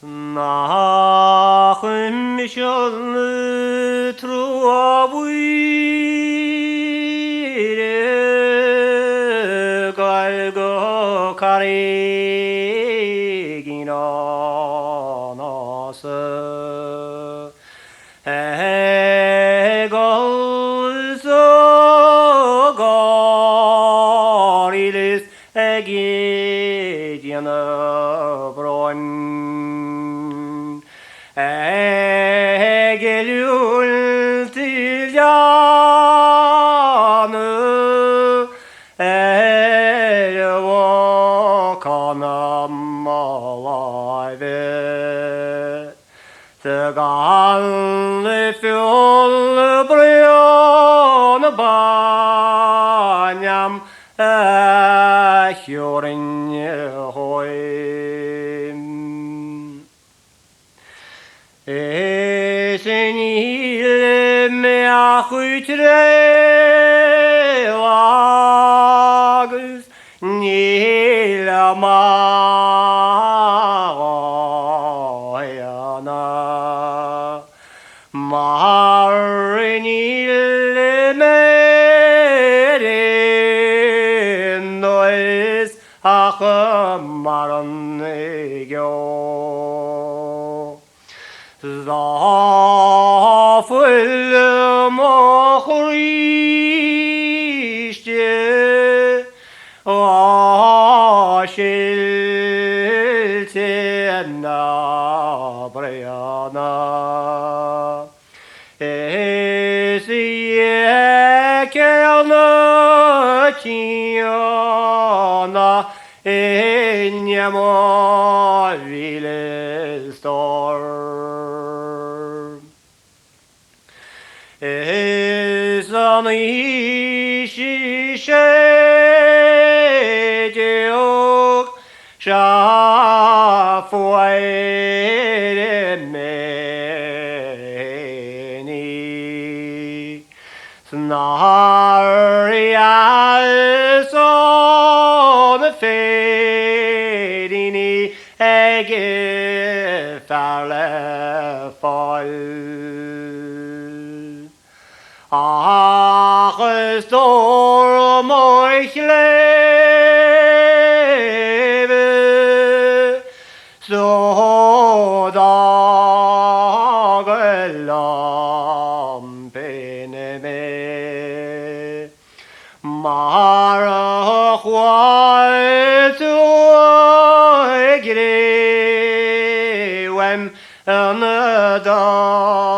Nachem schon truabuire galgo carigina nasa egolzo gorilis egidiana bron Gelul til Janne Våkana malaive Tegalle full bryon banyam Hjorin hoim Esenil me achutre lagus nila maayana marinil merin nois achamaran ego Zafel mohriste Ashilte na briana Esiyekelna kiana Enyamo vilestor Esan işişecek şafuayre meni Snarrial son ferini ege falle fall Ach, storm euch lebe, so dagelampen me, marachwal to grewem en dachalino.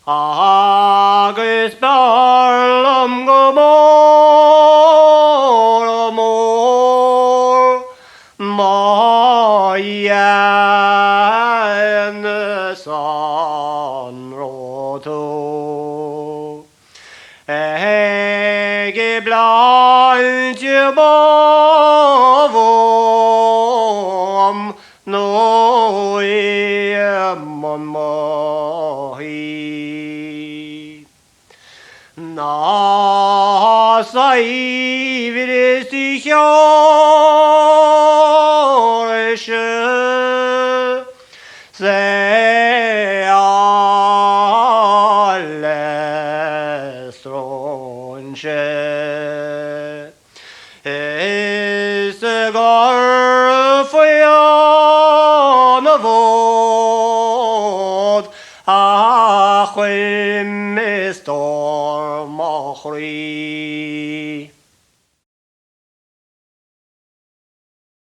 Agus barlam gomor Mayan sanroto Ege blanje bavom No emon mahi Nasai viresti kjøresjø Se alle strånsjø Esegar for jane våd Achim storm og